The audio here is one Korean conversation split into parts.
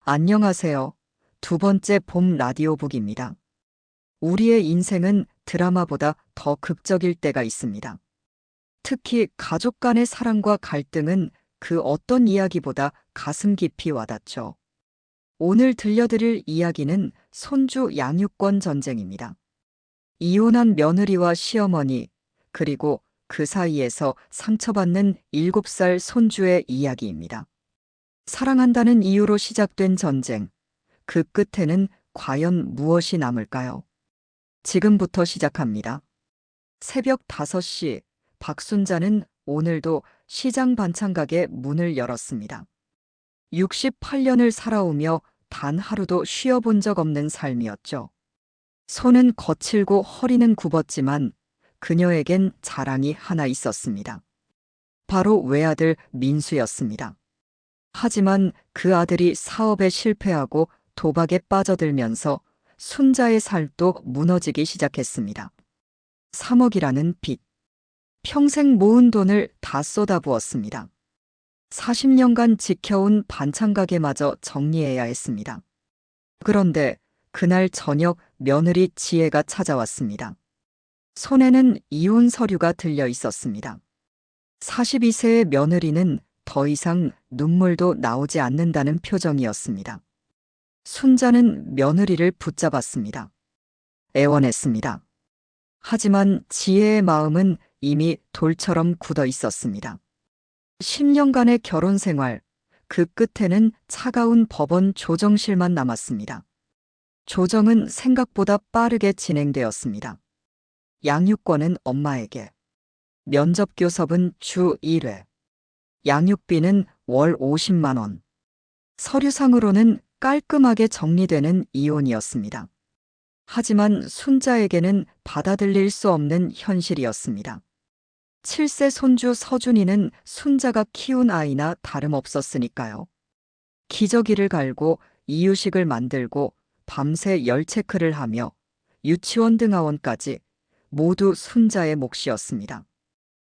안녕하세요. 두 번째 봄 라디오북입니다. 우리의 인생은 드라마보다 더 극적일 때가 있습니다. 특히 가족 간의 사랑과 갈등은 그 어떤 이야기보다 가슴 깊이 와닿죠. 오늘 들려드릴 이야기는 손주 양육권 전쟁입니다. 이혼한 며느리와 시어머니, 그리고 그 사이에서 상처받는 7살 손주의 이야기입니다. 사랑한다는 이유로 시작된 전쟁. 그 끝에는 과연 무엇이 남을까요? 지금부터 시작합니다. 새벽 5시, 박순자는 오늘도 시장 반찬가게 문을 열었습니다. 68년을 살아오며 단 하루도 쉬어본 적 없는 삶이었죠. 손은 거칠고 허리는 굽었지만 그녀에겐 자랑이 하나 있었습니다. 바로 외아들 민수였습니다. 하지만 그 아들이 사업에 실패하고 도박에 빠져들면서 순자의 살도 무너지기 시작했습니다. 3억이라는 빚. 평생 모은 돈을 다 쏟아부었습니다. 40년간 지켜온 반찬가게마저 정리해야 했습니다. 그런데 그날 저녁 며느리 지혜가 찾아왔습니다. 손에는 이혼 서류가 들려 있었습니다. 42세의 며느리는 더 이상 눈물도 나오지 않는다는 표정이었습니다. 순자는 며느리를 붙잡았습니다. 애원했습니다. 하지만 지혜의 마음은 이미 돌처럼 굳어 있었습니다. 10년간의 결혼 생활, 그 끝에는 차가운 법원 조정실만 남았습니다. 조정은 생각보다 빠르게 진행되었습니다. 양육권은 엄마에게, 면접교섭은 주 1회, 양육비는 월 50만 원. 서류상으로는 깔끔하게 정리되는 이혼이었습니다. 하지만 순자에게는 받아들일 수 없는 현실이었습니다. 7세 손주 서준이는 순자가 키운 아이나 다름없었으니까요. 기저귀를 갈고 이유식을 만들고 밤새 열 체크를 하며 유치원 등하원까지 모두 순자의 몫이었습니다.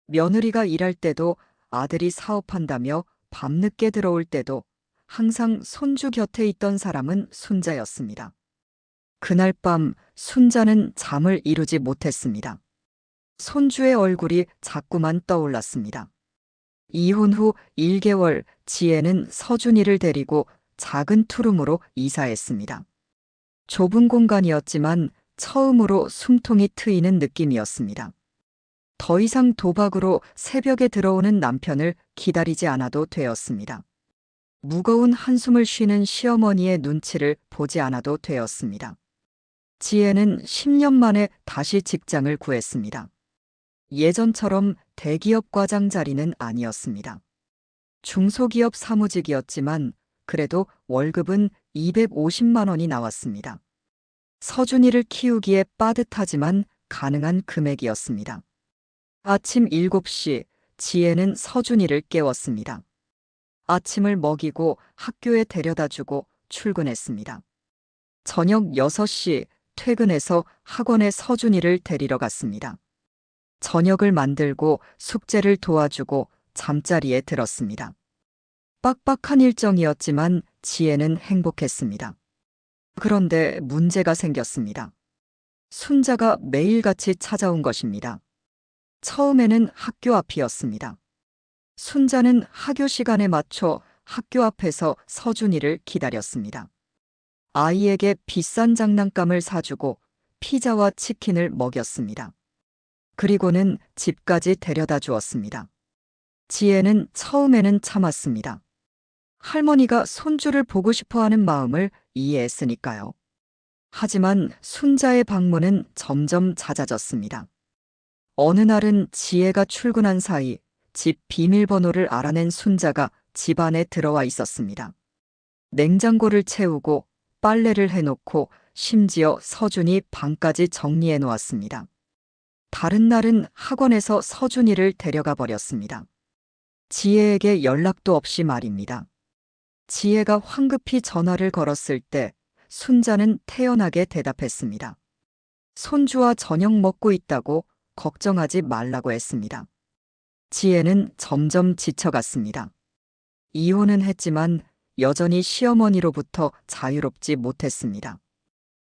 며느리가 일할 때도 아들이 사업한다며 밤늦게 들어올 때도 항상 손주 곁에 있던 사람은 순자였습니다. 그날 밤 순자는 잠을 이루지 못했습니다. 손주의 얼굴이 자꾸만 떠올랐습니다. 이혼 후 1개월 지혜는 서준이를 데리고 작은 투룸으로 이사했습니다. 좁은 공간이었지만 처음으로 숨통이 트이는 느낌이었습니다. 더 이상 도박으로 새벽에 들어오는 남편을 기다리지 않아도 되었습니다. 무거운 한숨을 쉬는 시어머니의 눈치를 보지 않아도 되었습니다. 지혜는 10년 만에 다시 직장을 구했습니다. 예전처럼 대기업 과장 자리는 아니었습니다. 중소기업 사무직이었지만 그래도 월급은 250만 원이 나왔습니다. 서준이를 키우기에 빠듯하지만 가능한 금액이었습니다. 아침 7시 지혜는 서준이를 깨웠습니다. 아침을 먹이고 학교에 데려다주고 출근했습니다. 저녁 6시 퇴근해서 학원에 서준이를 데리러 갔습니다. 저녁을 만들고 숙제를 도와주고 잠자리에 들었습니다. 빡빡한 일정이었지만 지혜는 행복했습니다. 그런데 문제가 생겼습니다. 순자가 매일같이 찾아온 것입니다. 처음에는 학교 앞이었습니다. 순자는 하교 시간에 맞춰 학교 앞에서 서준이를 기다렸습니다. 아이에게 비싼 장난감을 사주고 피자와 치킨을 먹였습니다. 그리고는 집까지 데려다 주었습니다. 지혜는 처음에는 참았습니다. 할머니가 손주를 보고 싶어 하는 마음을 이해했으니까요. 하지만 순자의 방문은 점점 잦아졌습니다. 어느 날은 지혜가 출근한 사이 집 비밀번호를 알아낸 순자가 집 안에 들어와 있었습니다. 냉장고를 채우고 빨래를 해놓고 심지어 서준이 방까지 정리해 놓았습니다. 다른 날은 학원에서 서준이를 데려가 버렸습니다. 지혜에게 연락도 없이 말입니다. 지혜가 황급히 전화를 걸었을 때 순자는 태연하게 대답했습니다. 손주와 저녁 먹고 있다고 걱정하지 말라고 했습니다. 지혜는 점점 지쳐갔습니다. 이혼은 했지만 여전히 시어머니로부터 자유롭지 못했습니다.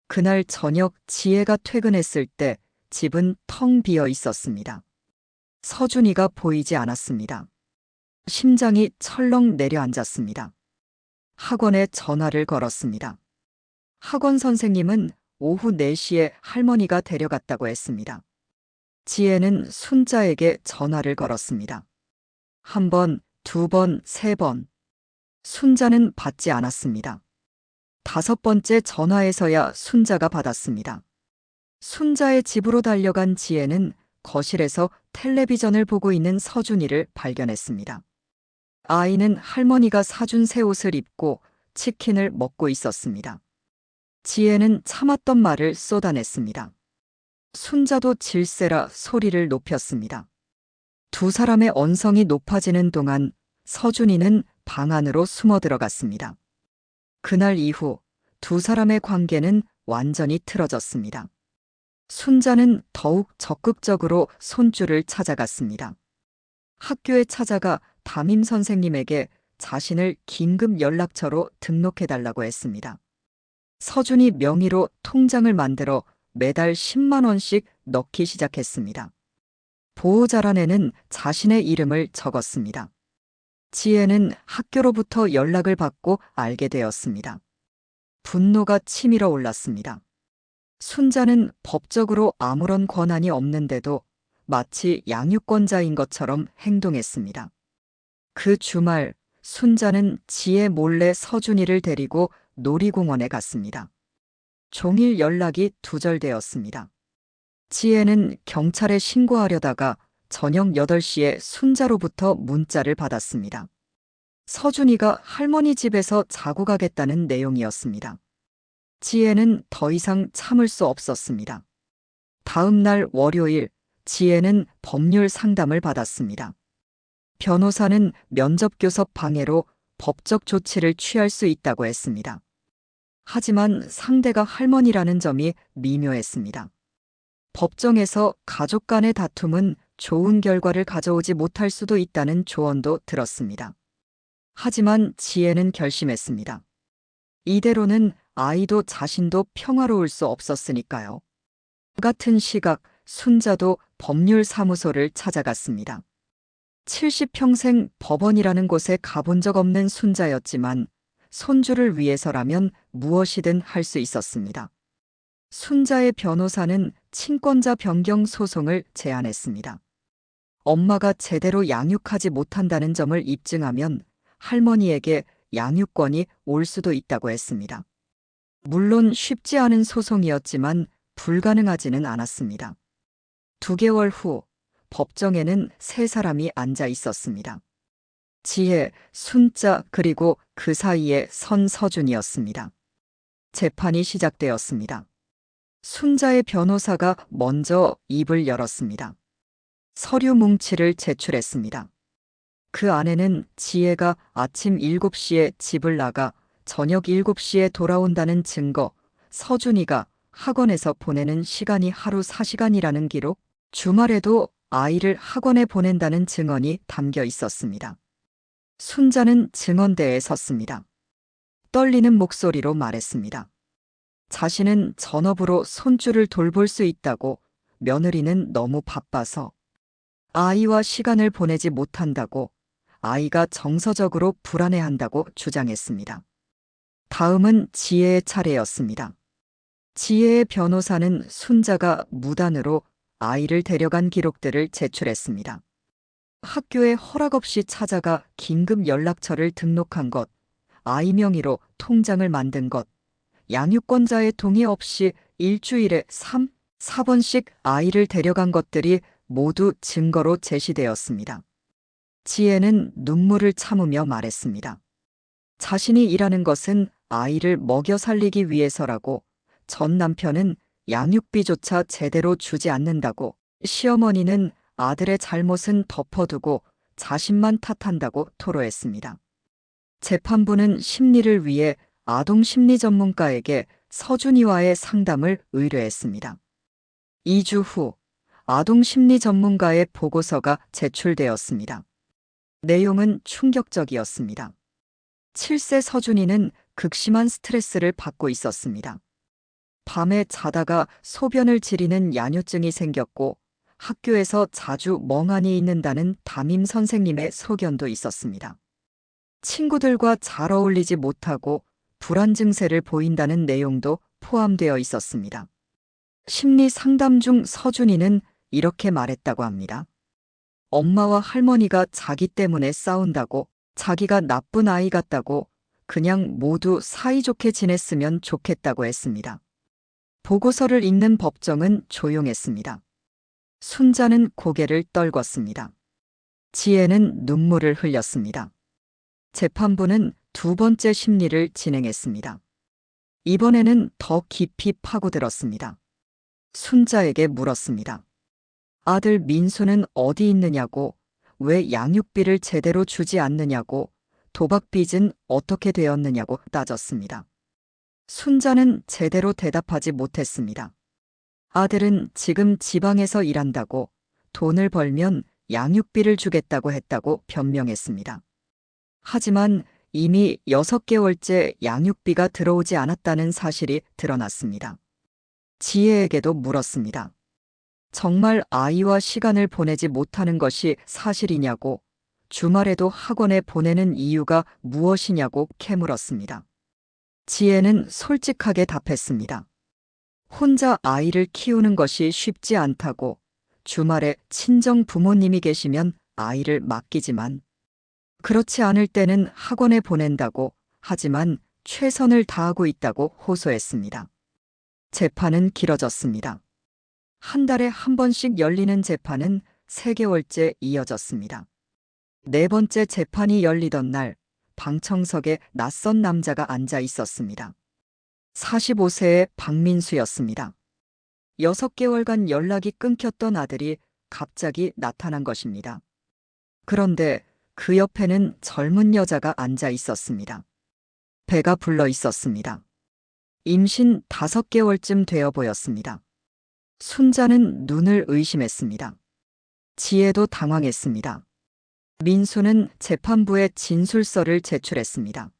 그날 저녁 지혜가 퇴근했을 때 집은 텅 비어 있었습니다. 서준이가 보이지 않았습니다. 심장이 철렁 내려앉았습니다. 학원에 전화를 걸었습니다. 학원 선생님은 오후 4시에 할머니가 데려갔다고 했습니다. 지혜는 순자에게 전화를 걸었습니다. 1번, 2번, 3번. 순자는 받지 않았습니다. 5번째 전화에서야 순자가 받았습니다. 순자의 집으로 달려간 지혜는 거실에서 텔레비전을 보고 있는 서준이를 발견했습니다. 아이는 할머니가 사준 새 옷을 입고 치킨을 먹고 있었습니다. 지혜는 참았던 말을 쏟아냈습니다. 순자도 질세라 소리를 높였습니다. 두 사람의 언성이 높아지는 동안 서준이는 방 안으로 숨어 들어갔습니다. 그날 이후 두 사람의 관계는 완전히 틀어졌습니다. 순자는 더욱 적극적으로 손주를 찾아갔습니다. 학교에 찾아가 담임 선생님에게 자신을 긴급 연락처로 등록해달라고 했습니다. 서준이 명의로 통장을 만들어 매달 10만 원씩 넣기 시작했습니다. 보호자란에는 자신의 이름을 적었습니다. 지혜는 학교로부터 연락을 받고 알게 되었습니다. 분노가 치밀어 올랐습니다. 순자는 법적으로 아무런 권한이 없는데도 마치 양육권자인 것처럼 행동했습니다. 그 주말 순자는 지혜 몰래 서준이를 데리고 놀이공원에 갔습니다. 종일 연락이 두절되었습니다. 지혜는 경찰에 신고하려다가 저녁 8시에 순자로부터 문자를 받았습니다. 서준이가 할머니 집에서 자고 가겠다는 내용이었습니다. 지혜는 더 이상 참을 수 없었습니다. 다음 날 월요일, 지혜는 법률 상담을 받았습니다. 변호사는 면접교섭 방해로 법적 조치를 취할 수 있다고 했습니다. 하지만 상대가 할머니라는 점이 미묘했습니다. 법정에서 가족 간의 다툼은 좋은 결과를 가져오지 못할 수도 있다는 조언도 들었습니다. 하지만 지혜는 결심했습니다. 이대로는 아이도 자신도 평화로울 수 없었으니까요. 같은 시각 순자도 법률사무소를 찾아갔습니다. 70평생 법원이라는 곳에 가본 적 없는 순자였지만 손주를 위해서라면 무엇이든 할 수 있었습니다. 순자의 변호사는 친권자 변경 소송을 제안했습니다. 엄마가 제대로 양육하지 못한다는 점을 입증하면 할머니에게 양육권이 올 수도 있다고 했습니다. 물론 쉽지 않은 소송이었지만 불가능하지는 않았습니다. 2개월 후 법정에는 3사람이 앉아 있었습니다. 지혜, 순자 그리고 그 사이에 선서준이었습니다. 재판이 시작되었습니다. 순자의 변호사가 먼저 입을 열었습니다. 서류 뭉치를 제출했습니다. 그 안에는 지혜가 아침 7시에 집을 나가 저녁 7시에 돌아온다는 증거, 서준이가 학원에서 보내는 시간이 하루 4시간이라는 기록, 주말에도 아이를 학원에 보낸다는 증언이 담겨 있었습니다. 순자는 증언대에 섰습니다. 떨리는 목소리로 말했습니다. 자신은 전업으로 손주를 돌볼 수 있다고, 며느리는 너무 바빠서 아이와 시간을 보내지 못한다고, 아이가 정서적으로 불안해한다고 주장했습니다. 다음은 지혜의 차례였습니다. 지혜의 변호사는 순자가 무단으로 아이를 데려간 기록들을 제출했습니다. 학교에 허락 없이 찾아가 긴급 연락처를 등록한 것, 아이 명의로 통장을 만든 것, 양육권자의 동의 없이 일주일에 3, 4번씩 아이를 데려간 것들이 모두 증거로 제시되었습니다. 지혜는 눈물을 참으며 말했습니다. 자신이 일하는 것은 아이를 먹여 살리기 위해서라고, 전 남편은 양육비조차 제대로 주지 않는다고, 시어머니는 아들의 잘못은 덮어두고 자신만 탓한다고 토로했습니다. 재판부는 심리를 위해 아동심리 전문가에게 서준이와의 상담을 의뢰했습니다. 2주 후 아동심리 전문가의 보고서가 제출되었습니다. 내용은 충격적이었습니다. 7세 서준이는 극심한 스트레스를 받고 있었습니다. 밤에 자다가 소변을 지리는 야뇨증이 생겼고 학교에서 자주 멍하니 있는다는 담임 선생님의 소견도 있었습니다. 친구들과 잘 어울리지 못하고 불안 증세를 보인다는 내용도 포함되어 있었습니다. 심리 상담 중 서준이는 이렇게 말했다고 합니다. 엄마와 할머니가 자기 때문에 싸운다고, 자기가 나쁜 아이 같다고, 그냥 모두 사이좋게 지냈으면 좋겠다고 했습니다. 보고서를 읽는 법정은 조용했습니다. 순자는 고개를 떨궜습니다. 지혜는 눈물을 흘렸습니다. 재판부는 두 번째 심리를 진행했습니다. 이번에는 더 깊이 파고들었습니다. 순자에게 물었습니다. 아들 민수는 어디 있느냐고, 왜 양육비를 제대로 주지 않느냐고, 도박빚은 어떻게 되었느냐고 따졌습니다. 순자는 제대로 대답하지 못했습니다. 아들은 지금 지방에서 일한다고, 돈을 벌면 양육비를 주겠다고 했다고 변명했습니다. 하지만 이미 6개월째 양육비가 들어오지 않았다는 사실이 드러났습니다. 지혜에게도 물었습니다. 정말 아이와 시간을 보내지 못하는 것이 사실이냐고, 주말에도 학원에 보내는 이유가 무엇이냐고 캐물었습니다. 지혜는 솔직하게 답했습니다. 혼자 아이를 키우는 것이 쉽지 않다고, 주말에 친정 부모님이 계시면 아이를 맡기지만, 그렇지 않을 때는 학원에 보낸다고, 하지만 최선을 다하고 있다고 호소했습니다. 재판은 길어졌습니다. 한 달에 한 번씩 열리는 재판은 3개월째 이어졌습니다. 네 번째 재판이 열리던 날, 방청석에 낯선 남자가 앉아 있었습니다. 45세의 박민수였습니다. 6개월간 연락이 끊겼던 아들이 갑자기 나타난 것입니다. 그런데 그 옆에는 젊은 여자가 앉아 있었습니다. 배가 불러 있었습니다. 임신 5개월쯤 되어 보였습니다. 순자는 눈을 의심했습니다. 지혜도 당황했습니다. 민수는 재판부에 진술서를 제출했습니다.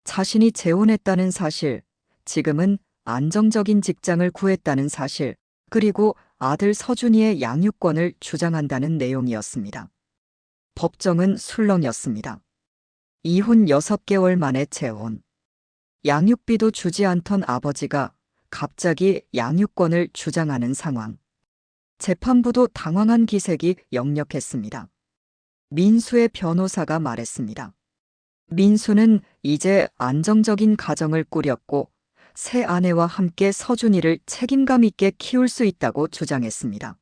자신이 재혼했다는 사실, 지금은 안정적인 직장을 구했다는 사실, 그리고 아들 서준이의 양육권을 주장한다는 내용이었습니다. 법정은 술렁였습니다. 이혼 6개월 만에 재혼. 양육비도 주지 않던 아버지가 갑자기 양육권을 주장하는 상황. 재판부도 당황한 기색이 역력했습니다. 민수의 변호사가 말했습니다. 민수는 이제 안정적인 가정을 꾸렸고 새 아내와 함께 서준이를 책임감 있게 키울 수 있다고 주장했습니다.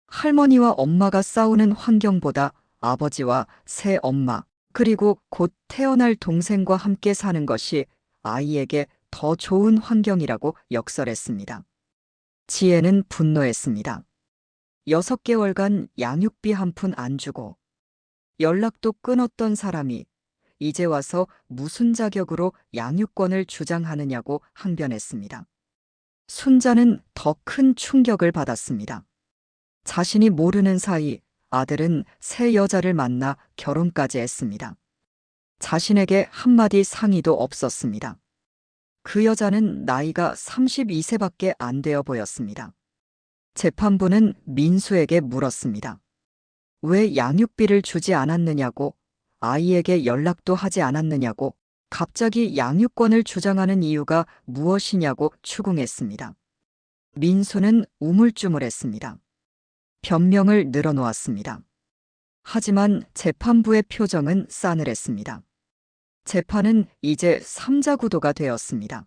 할머니와 엄마가 싸우는 환경보다 아버지와 새 엄마, 그리고 곧 태어날 동생과 함께 사는 것이 아이에게 더 좋은 환경이라고 역설했습니다. 지혜는 분노했습니다. 6개월간 양육비 한 푼 안 주고 연락도 끊었던 사람이 이제 와서 무슨 자격으로 양육권을 주장하느냐고 항변했습니다. 순자는 더 큰 충격을 받았습니다. 자신이 모르는 사이 아들은 새 여자를 만나 결혼까지 했습니다. 자신에게 한마디 상의도 없었습니다. 그 여자는 나이가 32세밖에 안 되어 보였습니다. 재판부는 민수에게 물었습니다. 왜 양육비를 주지 않았느냐고, 아이에게 연락도 하지 않았느냐고, 갑자기 양육권을 주장하는 이유가 무엇이냐고 추궁했습니다. 민수는 우물쭈물했습니다. 변명을 늘어놓았습니다. 하지만 재판부의 표정은 싸늘했습니다. 재판은 이제 3자 구도가 되었습니다.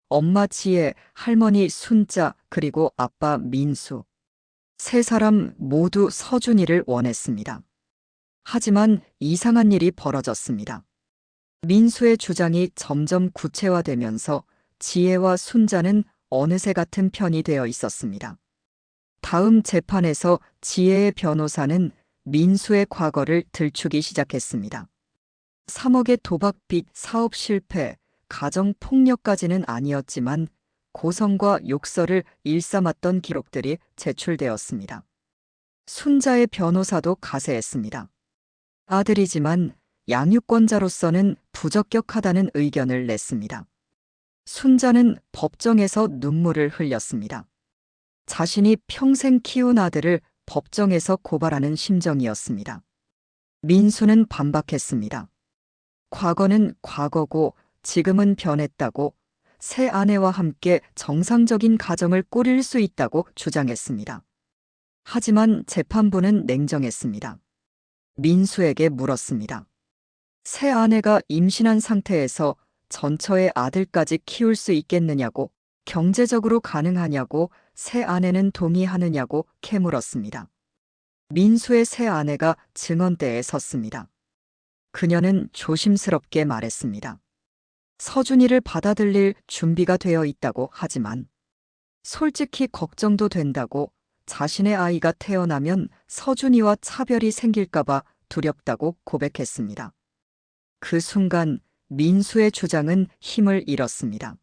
엄마 지혜, 할머니 순자, 그리고 아빠 민수. 세 사람 모두 서준이를 원했습니다. 하지만 이상한 일이 벌어졌습니다. 민수의 주장이 점점 구체화되면서 지혜와 순자는 어느새 같은 편이 되어 있었습니다. 다음 재판에서 지혜의 변호사는 민수의 과거를 들추기 시작했습니다. 3억의 도박빚, 사업 실패, 가정 폭력까지는 아니었지만 고성과 욕설을 일삼았던 기록들이 제출되었습니다. 순자의 변호사도 가세했습니다. 아들이지만 양육권자로서는 부적격하다는 의견을 냈습니다. 순자는 법정에서 눈물을 흘렸습니다. 자신이 평생 키운 아들을 법정에서 고발하는 심정이었습니다. 민수는 반박했습니다. 과거는 과거고 지금은 변했다고, 새 아내와 함께 정상적인 가정을 꾸릴 수 있다고 주장했습니다. 하지만 재판부는 냉정했습니다. 민수에게 물었습니다. 새 아내가 임신한 상태에서 전처의 아들까지 키울 수 있겠느냐고, 경제적으로 가능하냐고, 새 아내는 동의하느냐고 캐물었습니다. 민수의 새 아내가 증언대에 섰습니다. 그녀는 조심스럽게 말했습니다. 서준이를 받아들일 준비가 되어 있다고 하지만 솔직히 걱정도 된다고, 자신의 아이가 태어나면 서준이와 차별이 생길까봐 두렵다고 고백했습니다. 그 순간 민수의 주장은 힘을 잃었습니다.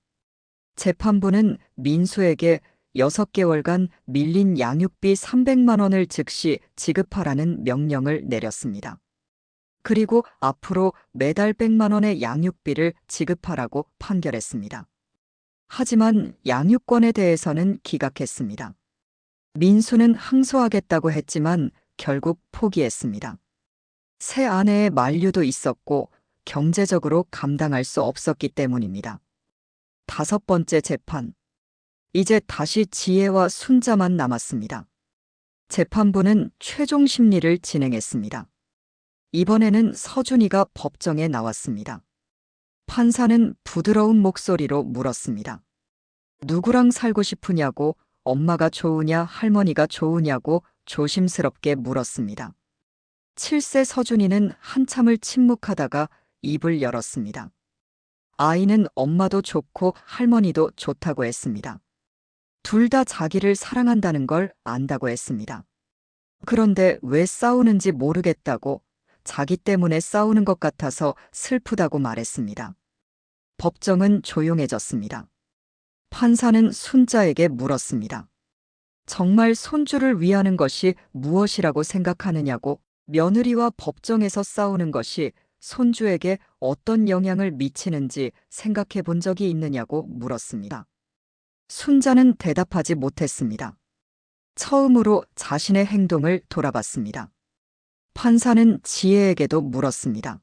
재판부는 민수에게 6개월간 밀린 양육비 300만 원을 즉시 지급하라는 명령을 내렸습니다. 그리고 앞으로 매달 100만 원의 양육비를 지급하라고 판결했습니다. 하지만 양육권에 대해서는 기각했습니다. 민수는 항소하겠다고 했지만 결국 포기했습니다. 새 아내의 만류도 있었고 경제적으로 감당할 수 없었기 때문입니다. 5번째 재판. 이제 다시 지혜와 순자만 남았습니다. 재판부는 최종 심리를 진행했습니다. 이번에는 서준이가 법정에 나왔습니다. 판사는 부드러운 목소리로 물었습니다. 누구랑 살고 싶으냐고, 엄마가 좋으냐, 할머니가 좋으냐고 조심스럽게 물었습니다. 7세 서준이는 한참을 침묵하다가 입을 열었습니다. 아이는 엄마도 좋고 할머니도 좋다고 했습니다. 둘 다 자기를 사랑한다는 걸 안다고 했습니다. 그런데 왜 싸우는지 모르겠다고, 자기 때문에 싸우는 것 같아서 슬프다고 말했습니다. 법정은 조용해졌습니다. 판사는 순자에게 물었습니다. 정말 손주를 위하는 것이 무엇이라고 생각하느냐고, 며느리와 법정에서 싸우는 것이 손주에게 어떤 영향을 미치는지 생각해 본 적이 있느냐고 물었습니다. 순자는 대답하지 못했습니다. 처음으로 자신의 행동을 돌아봤습니다. 판사는 지혜에게도 물었습니다.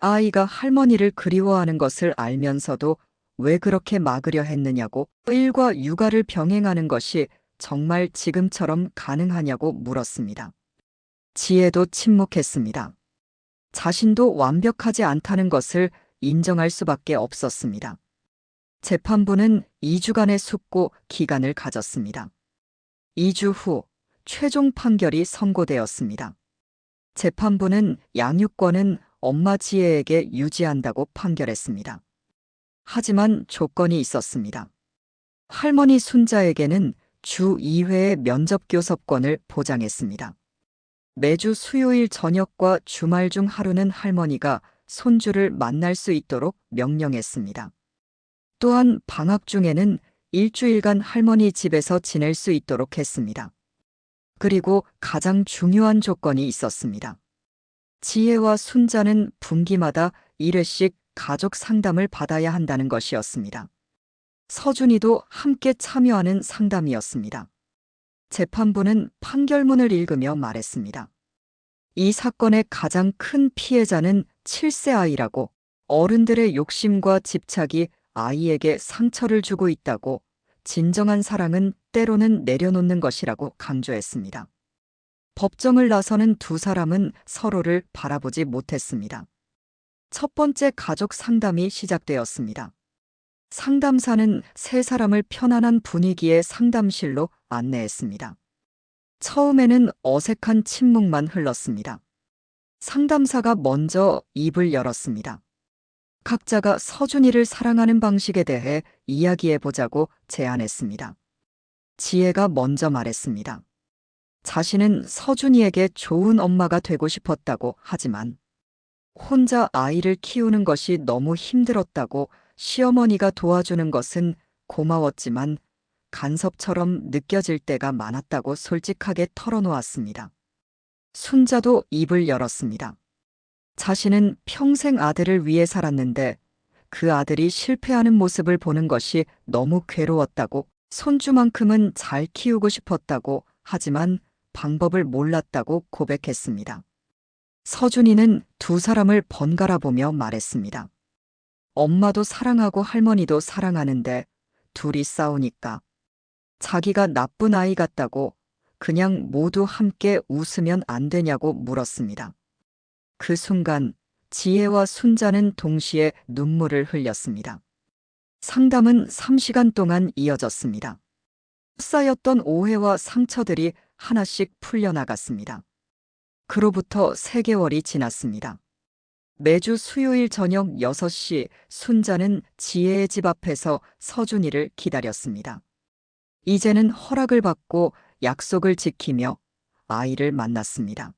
아이가 할머니를 그리워하는 것을 알면서도 왜 그렇게 막으려 했느냐고, 일과 육아를 병행하는 것이 정말 지금처럼 가능하냐고 물었습니다. 지혜도 침묵했습니다. 자신도 완벽하지 않다는 것을 인정할 수밖에 없었습니다. 재판부는 2주간의 숙고 기간을 가졌습니다. 2주 후 최종 판결이 선고되었습니다. 재판부는 양육권은 엄마 지혜에게 유지한다고 판결했습니다. 하지만 조건이 있었습니다. 할머니 순자에게는 주 2회의 면접 교섭권을 보장했습니다. 매주 수요일 저녁과 주말 중 하루는 할머니가 손주를 만날 수 있도록 명령했습니다. 또한 방학 중에는 일주일간 할머니 집에서 지낼 수 있도록 했습니다. 그리고 가장 중요한 조건이 있었습니다. 지혜와 순자는 분기마다 1회씩 가족 상담을 받아야 한다는 것이었습니다. 서준이도 함께 참여하는 상담이었습니다. 재판부는 판결문을 읽으며 말했습니다. 이 사건의 가장 큰 피해자는 7세 아이라고, 어른들의 욕심과 집착이 아이에게 상처를 주고 있다고, 진정한 사랑은 때로는 내려놓는 것이라고 강조했습니다. 법정을 나서는 두 사람은 서로를 바라보지 못했습니다. 첫 번째 가족 상담이 시작되었습니다. 상담사는 세 사람을 편안한 분위기의 상담실로 안내했습니다. 처음에는 어색한 침묵만 흘렀습니다. 상담사가 먼저 입을 열었습니다. 각자가 서준이를 사랑하는 방식에 대해 이야기해보자고 제안했습니다. 지혜가 먼저 말했습니다. 자신은 서준이에게 좋은 엄마가 되고 싶었다고, 하지만 혼자 아이를 키우는 것이 너무 힘들었다고, 시어머니가 도와주는 것은 고마웠지만 간섭처럼 느껴질 때가 많았다고 솔직하게 털어놓았습니다. 순자도 입을 열었습니다. 자신은 평생 아들을 위해 살았는데 그 아들이 실패하는 모습을 보는 것이 너무 괴로웠다고, 손주만큼은 잘 키우고 싶었다고, 하지만 방법을 몰랐다고 고백했습니다. 서준이는 두 사람을 번갈아 보며 말했습니다. 엄마도 사랑하고 할머니도 사랑하는데 둘이 싸우니까 자기가 나쁜 아이 같다고, 그냥 모두 함께 웃으면 안 되냐고 물었습니다. 그 순간 지혜와 순자는 동시에 눈물을 흘렸습니다. 상담은 3시간 동안 이어졌습니다. 쌓였던 오해와 상처들이 하나씩 풀려나갔습니다. 그로부터 3개월이 지났습니다. 매주 수요일 저녁 6시 순자는 지혜의 집 앞에서 서준이를 기다렸습니다. 이제는 허락을 받고 약속을 지키며 아이를 만났습니다.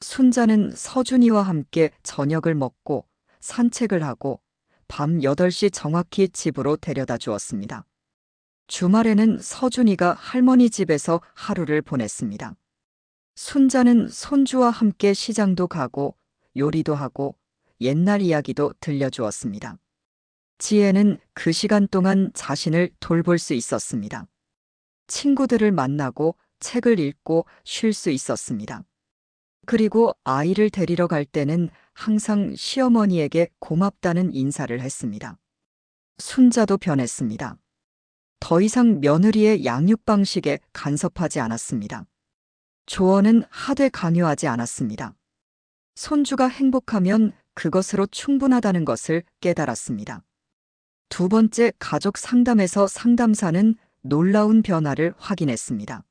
순자는 서준이와 함께 저녁을 먹고 산책을 하고 밤 8시 정확히 집으로 데려다 주었습니다. 주말에는 서준이가 할머니 집에서 하루를 보냈습니다. 순자는 손주와 함께 시장도 가고 요리도 하고 옛날 이야기도 들려주었습니다. 지혜는 그 시간 동안 자신을 돌볼 수 있었습니다. 친구들을 만나고 책을 읽고 쉴 수 있었습니다. 그리고 아이를 데리러 갈 때는 항상 시어머니에게 고맙다는 인사를 했습니다. 순자도 변했습니다. 더 이상 며느리의 양육 방식에 간섭하지 않았습니다. 조언은 하되 강요하지 않았습니다. 손주가 행복하면 그것으로 충분하다는 것을 깨달았습니다. 두 번째 가족 상담에서 상담사는 놀라운 변화를 확인했습니다.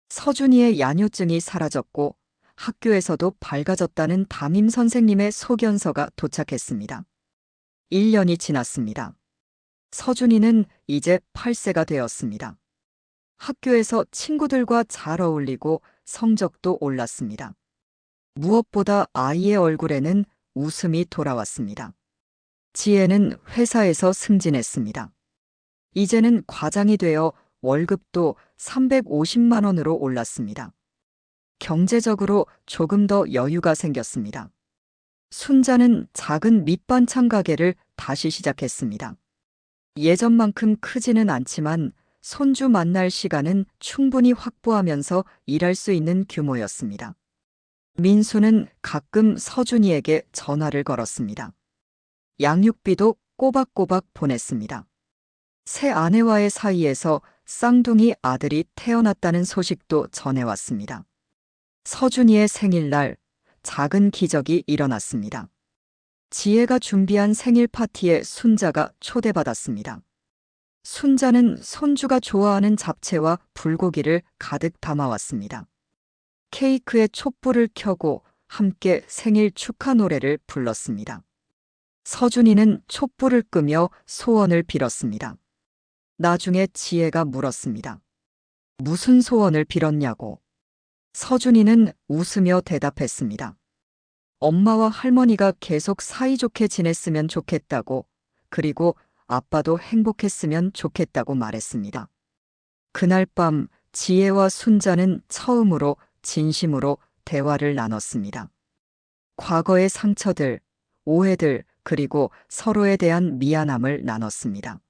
서준이의 야뇨증이 사라졌고 학교에서도 밝아졌다는 담임 선생님의 소견서가 도착했습니다. 1년이 지났습니다. 서준이는 이제 8세가 되었습니다. 학교에서 친구들과 잘 어울리고 성적도 올랐습니다. 무엇보다 아이의 얼굴에는 웃음이 돌아왔습니다. 지혜는 회사에서 승진했습니다. 이제는 과장이 되어 월급도 350만 원으로 올랐습니다. 경제적으로 조금 더 여유가 생겼습니다. 순자는 작은 밑반찬 가게를 다시 시작했습니다. 예전만큼 크지는 않지만 손주 만날 시간은 충분히 확보하면서 일할 수 있는 규모였습니다. 민수는 가끔 서준이에게 전화를 걸었습니다. 양육비도 꼬박꼬박 보냈습니다. 새 아내와의 사이에서 쌍둥이 아들이 태어났다는 소식도 전해왔습니다. 서준이의 생일날 작은 기적이 일어났습니다. 지혜가 준비한 생일 파티에 순자가 초대받았습니다. 순자는 손주가 좋아하는 잡채와 불고기를 가득 담아왔습니다. 케이크에 촛불을 켜고 함께 생일 축하 노래를 불렀습니다. 서준이는 촛불을 끄며 소원을 빌었습니다. 나중에 지혜가 물었습니다. 무슨 소원을 빌었냐고. 서준이는 웃으며 대답했습니다. 엄마와 할머니가 계속 사이좋게 지냈으면 좋겠다고, 그리고 아빠도 행복했으면 좋겠다고 말했습니다. 그날 밤 지혜와 순자는 처음으로 진심으로 대화를 나눴습니다. 과거의 상처들, 오해들, 그리고 서로에 대한 미안함을 나눴습니다.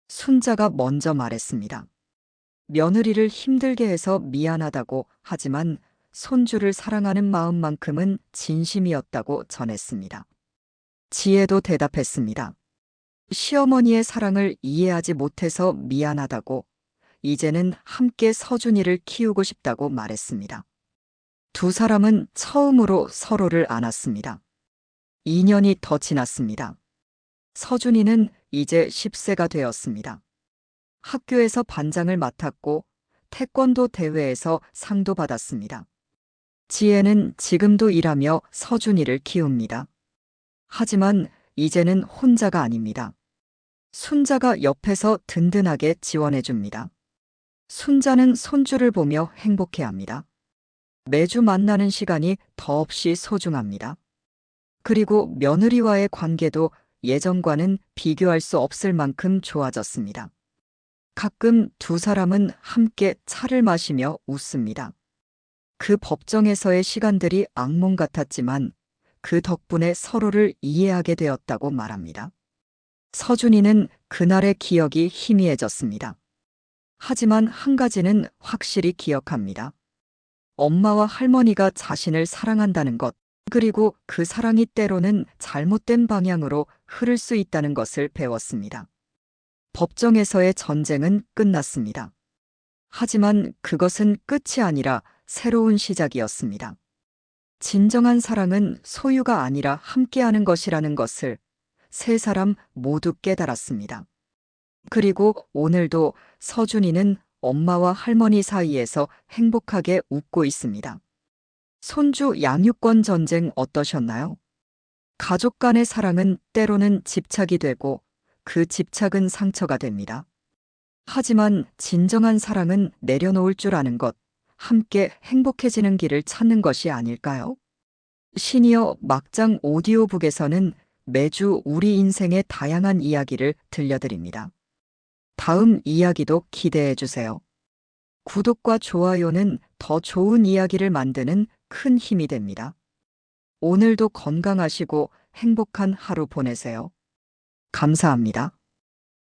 순자가 먼저 말했습니다. 며느리를 힘들게 해서 미안하다고, 하지만 손주를 사랑하는 마음만큼은 진심이었다고 전했습니다. 지혜도 대답했습니다. 시어머니의 사랑을 이해하지 못해서 미안하다고, 이제는 함께 서준이를 키우고 싶다고 말했습니다. 두 사람은 처음으로 서로를 안았습니다. 2년이 더 지났습니다. 서준이는 이제 10세가 되었습니다. 학교에서 반장을 맡았고 태권도 대회에서 상도 받았습니다. 지혜는 지금도 일하며 서준이를 키웁니다. 하지만 이제는 혼자가 아닙니다. 순자가 옆에서 든든하게 지원해줍니다. 순자는 손주를 보며 행복해합니다. 매주 만나는 시간이 더없이 소중합니다. 그리고 며느리와의 관계도 예전과는 비교할 수 없을 만큼 좋아졌습니다. 가끔 두 사람은 함께 차를 마시며 웃습니다. 그 법정에서의 시간들이 악몽 같았지만 그 덕분에 서로를 이해하게 되었다고 말합니다. 서준이는 그날의 기억이 희미해졌습니다. 하지만 한 가지는 확실히 기억합니다. 엄마와 할머니가 자신을 사랑한다는 것, 그리고 그 사랑이 때로는 잘못된 방향으로 흐를 수 있다는 것을 배웠습니다. 법정에서의 전쟁은 끝났습니다. 하지만 그것은 끝이 아니라 새로운 시작이었습니다. 진정한 사랑은 소유가 아니라 함께하는 것이라는 것을 세 사람 모두 깨달았습니다. 그리고 오늘도 서준이는 엄마와 할머니 사이에서 행복하게 웃고 있습니다. 손주 양육권 전쟁 어떠셨나요? 가족 간의 사랑은 때로는 집착이 되고 그 집착은 상처가 됩니다. 하지만 진정한 사랑은 내려놓을 줄 아는 것, 함께 행복해지는 길을 찾는 것이 아닐까요? 시니어 막장 오디오북에서는 매주 우리 인생의 다양한 이야기를 들려드립니다. 다음 이야기도 기대해 주세요. 구독과 좋아요는 더 좋은 이야기를 만드는 큰 힘이 됩니다. 오늘도 건강하시고 행복한 하루 보내세요. 감사합니다.